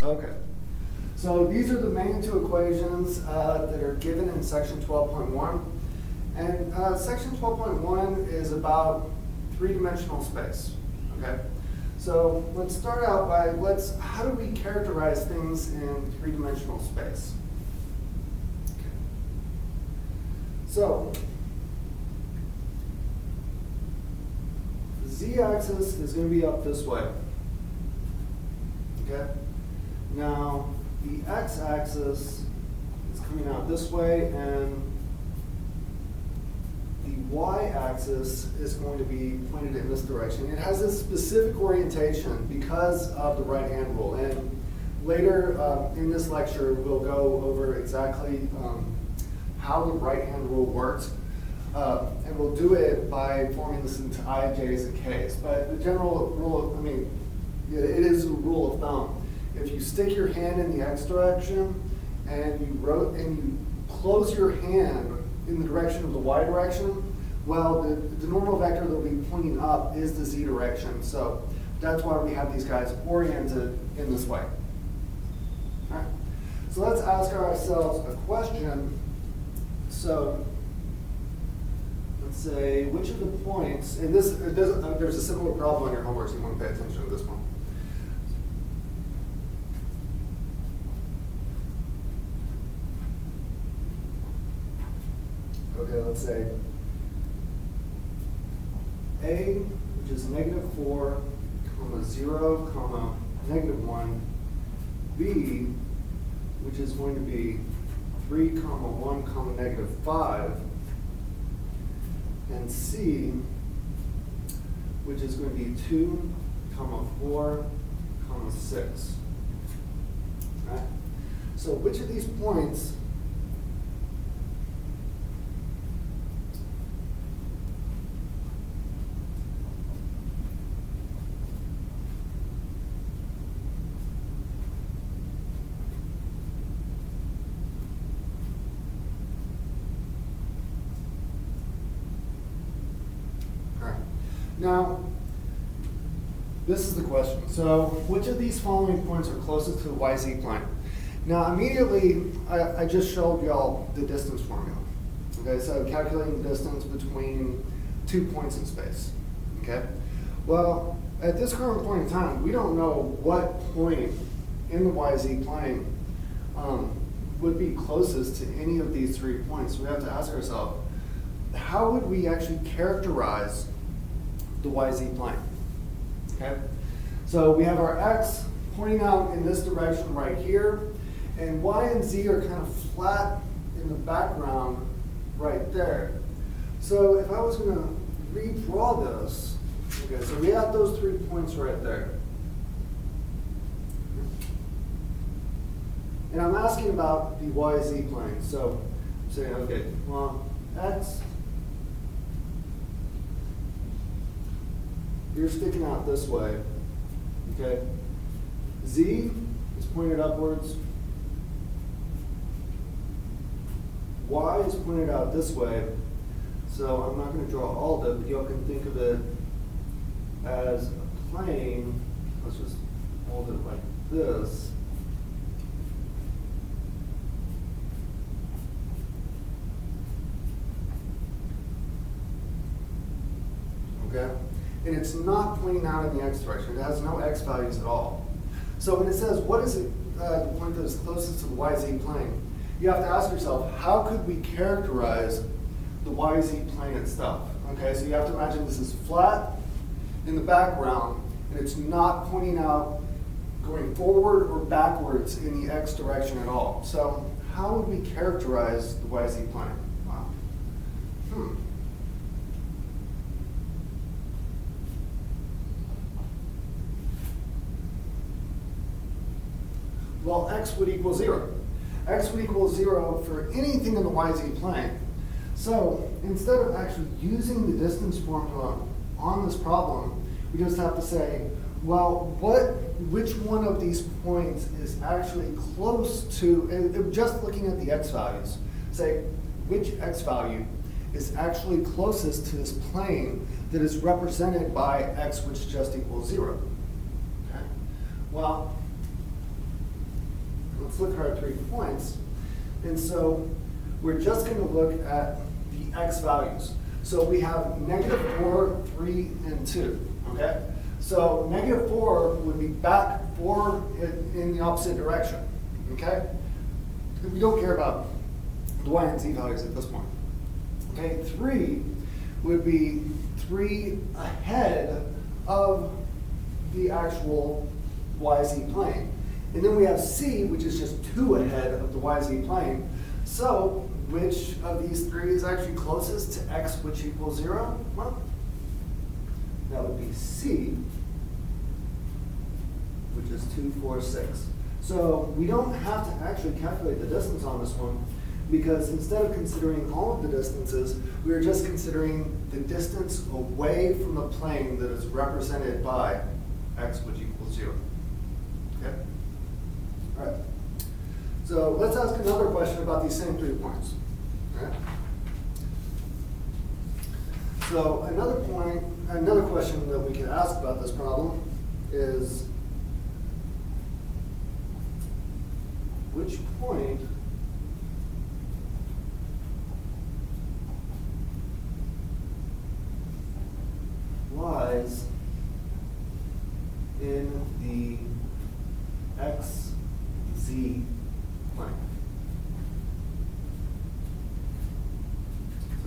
Okay. So these are the main two equations that are given in section 12.1. And section 12.1 is about three-dimensional space. Okay. So let's start out by how do we characterize things in three-dimensional space? Okay. So the z-axis is going to be up this way. Okay. Now the x-axis is coming out this way, and the y-axis is going to be pointed in this direction. It has a specific orientation because of the right-hand rule. And later in this lecture, we'll go over exactly how the right-hand rule works. And we'll do it by forming this into I, J's, and K's. But the general rule, it is a rule of thumb. If you stick your hand in the x direction and you close your hand in the direction of the y direction, well, the normal vector that will be pointing up is the z direction. So that's why we have these guys oriented in this way. All right. So let's ask ourselves a question. So let's say, which of the points, and there's a similar problem on your homework, so you want to pay attention to this one. Okay, let's say A, which is -4, 0, -1, B, which is going to be 3, 1, -5, and C, which is going to be 2, 4, 6. Right? So which of these points Now, this is the question. So, which of these following points are closest to the YZ plane? Now, immediately, I just showed y'all the distance formula. Okay, so calculating the distance between 2 points in space. Okay? Well, at this current point in time, we don't know what point in the YZ plane would be closest to any of these 3 points. We have to ask ourselves, how would we actually characterize the YZ plane? Okay, so we have our x pointing out in this direction right here, and y and z are kind of flat in the background right there. So if I was going to redraw this, okay, so we have those 3 points right there. And I'm asking about the YZ plane. So I'm saying, okay, well, x, you're sticking out this way, okay? Z is pointed upwards. Y is pointed out this way. So I'm not going to draw all of it, but you all can think of it as a plane. Let's just hold it like this. Okay? And it's not pointing out in the x direction. It has no x values at all. So when it says, what is it, the point that is closest to the YZ plane, you have to ask yourself, how could we characterize the YZ plane itself? Okay, so you have to imagine this is flat in the background, and it's not pointing out going forward or backwards in the x direction at all. So how would we characterize the YZ plane? Wow. Well, x would equal 0. X would equal 0 for anything in the YZ plane. So instead of actually using the distance formula on this problem, we just have to say, well, which one of these points is actually close to, and just looking at the x values, say which x value is actually closest to this plane that is represented by x, which just equals 0. Okay? Well, let's look at our 3 points. And so we're just going to look at the x values. So we have -4, 3, and 2, okay? So -4 would be back 4 in the opposite direction, okay? We don't care about the y and z values at this point. Okay, 3 would be 3 ahead of the actual YZ plane. And then we have C, which is just 2 ahead of the YZ plane. So which of these 3 is actually closest to x, which equals 0? Well, that would be C, which is 2, 4, 6. So we don't have to actually calculate the distance on this one, because instead of considering all of the distances, we are just considering the distance away from the plane that is represented by x, which equals 0. Okay? All right. So let's ask another question about these same 3 points. Okay? So another question that we can ask about this problem is, which point lies in the XZ plane?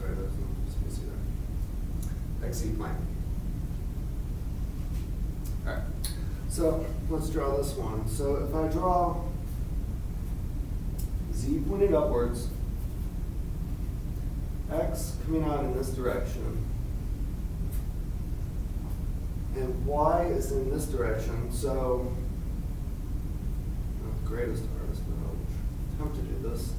Sorry, there's no space there. XZ plane. All right. So let's draw this one. So if I draw Z pointed upwards, X coming out in this direction, and Y is in this direction, so not the greatest artist, but I'll attempt to do this.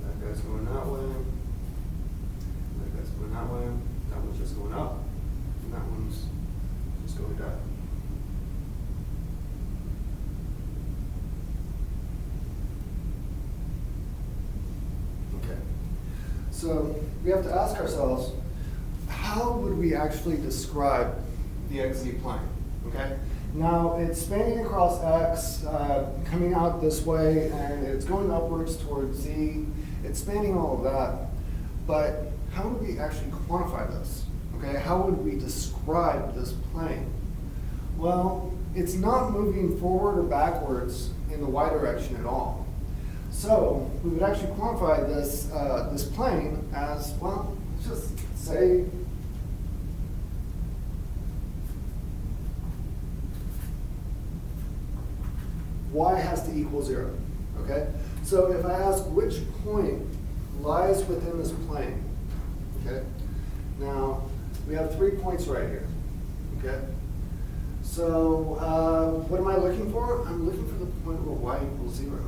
That guy's going that way. That guy's going that way. That one's just going up. And that one's just going down. Okay. So we have to ask ourselves, how would we actually describe the XZ plane? Okay. Now it's spanning across X, coming out this way, and it's going upwards towards Z. It's spanning all of that. But how would we actually quantify this? Okay, how would we describe this plane? Well, it's not moving forward or backwards in the y direction at all. So we would actually quantify this, this plane as, well, let's just say y has to equal 0, okay? So if I ask which point lies within this plane, okay? Now, we have 3 points right here, okay? So what am I looking for? I'm looking for the point where y equals 0.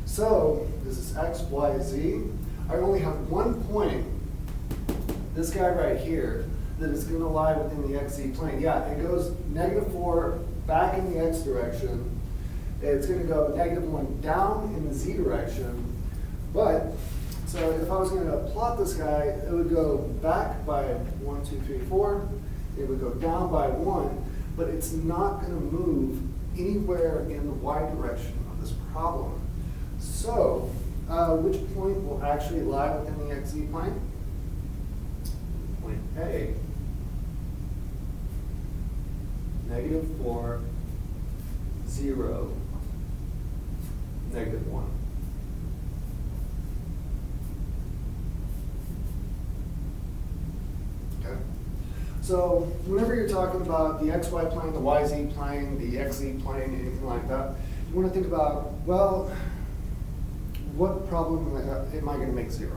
So this is x, y, z. I only have 1 point, this guy right here, that is going to lie within the xz plane. Yeah, it goes -4 back in the x direction. It's going to go -1 down in the z direction. But, so if I was going to plot this guy, it would go back by 1, 2, 3, 4. It would go down by 1, but it's not going to move anywhere in the y direction of this problem. So, which point will actually lie within the xz plane? Point A, -4, 0, -1. Okay. So whenever you're talking about the xy plane, the yz plane, the xz plane, anything like that, you want to think about, well, what problem am I going to make 0?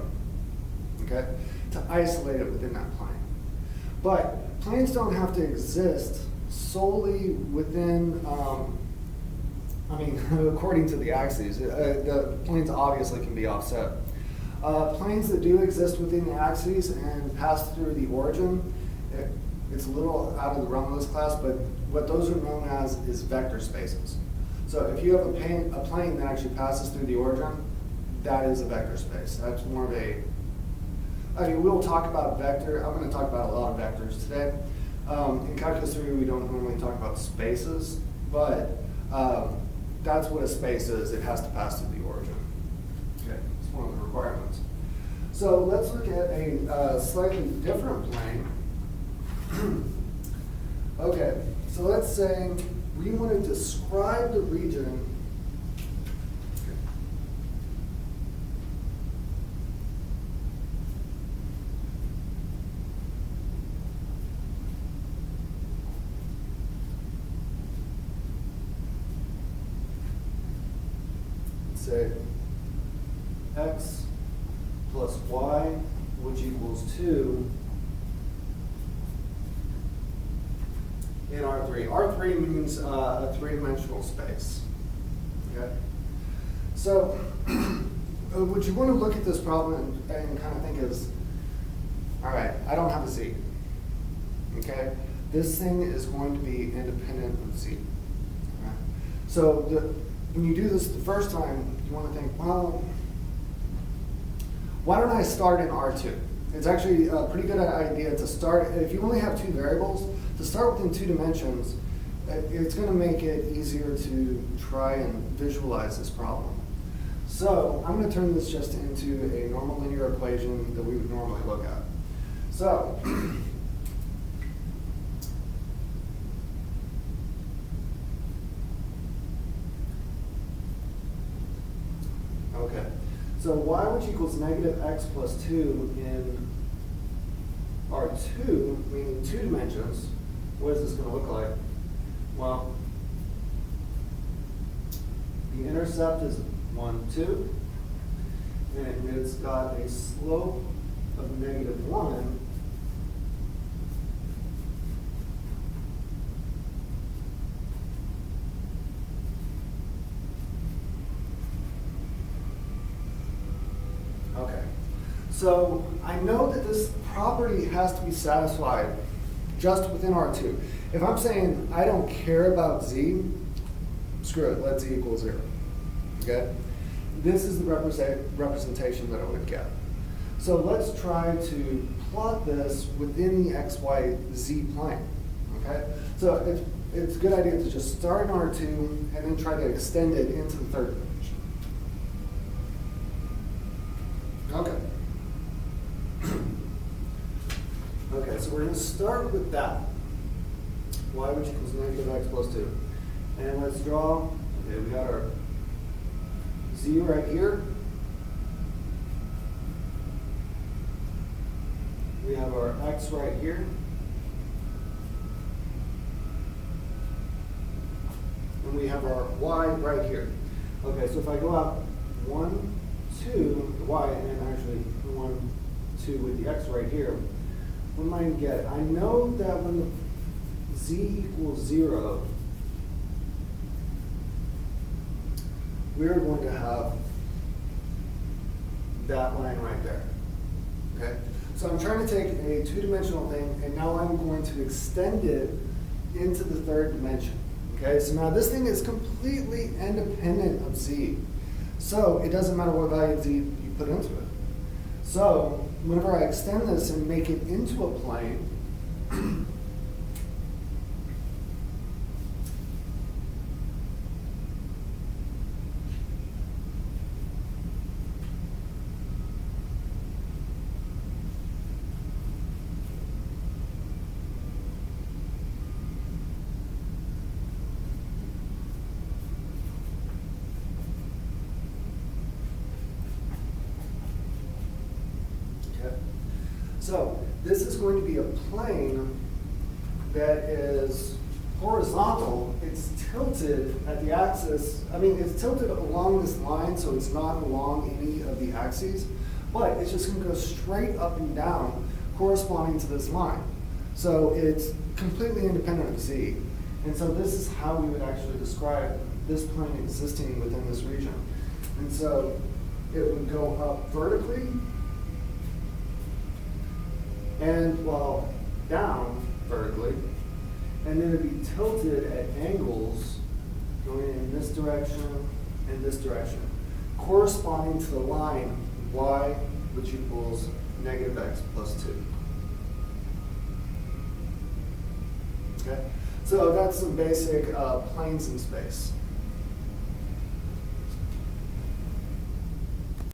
Okay, to isolate it within that plane. But planes don't have to exist solely within, according to the axes. The planes obviously can be offset. Planes that do exist within the axes and pass through the origin, it's a little out of the realm of this class, but what those are known as is vector spaces. So if you have a plane that actually passes through the origin, that is a vector space. That's more of a, I mean, we'll talk about vector. I'm going to talk about a lot of vectors today. In Calculus 3, we don't normally talk about spaces, but that's what a space is. It has to pass through the origin. Okay, it's one of the requirements. So let's look at a slightly different plane. Okay, so let's say we want to describe the region. Say x plus y, which equals 2 in R3. R3 means a three-dimensional space. Okay? So what you want to look at this problem and kind of think is, all right, I don't have a z. Okay? This thing is going to be independent of z. Okay? So when you do this the first time, you want to think, well, why don't I start in R2? It's actually a pretty good idea to start, if you only have two variables, to start within 2 dimensions, it's going to make it easier to try and visualize this problem. So I'm going to turn this just into a normal linear equation that we would normally look at. So okay, so y, which equals negative x plus 2 in R2, meaning 2 dimensions. What is this going to look like? Well, the intercept is 1, 2, and it's got a slope of negative 1. Okay, so I know that this property has to be satisfied just within R2. If I'm saying I don't care about z, screw it, let z equal 0. Okay? This is the representation that I would get. So let's try to plot this within the x, y, z plane. Okay? So it's a good idea to just start in R2 and then try to extend it into the third dimension. Okay. Okay, so we're going to start with that. Y, which equals negative x plus 2. And let's draw, okay, we got our z right here. We have our x right here. And we have our y right here. Okay, so if I go out 1, 2, the y, and actually 1, 2 with the x right here, what am I going to get? I know that when the z equals 0, we're going to have that line right there. Okay? So I'm trying to take a 2-dimensional thing, and now I'm going to extend it into the third dimension. Okay? So now this thing is completely independent of z. So it doesn't matter what value of z you put into it. So whenever I extend this and make it into a plane, so this is going to be a plane that is horizontal. It's tilted at the axis. I mean, it's tilted along this line, so it's not along any of the axes, but it's just going to go straight up and down corresponding to this line. So it's completely independent of z. And so this is how we would actually describe this plane existing within this region. And so it would go up vertically, and well, down vertically, and then it'd be tilted at angles going in this direction and this direction, corresponding to the line y, which equals negative x plus 2. Okay, so that's some basic planes in space.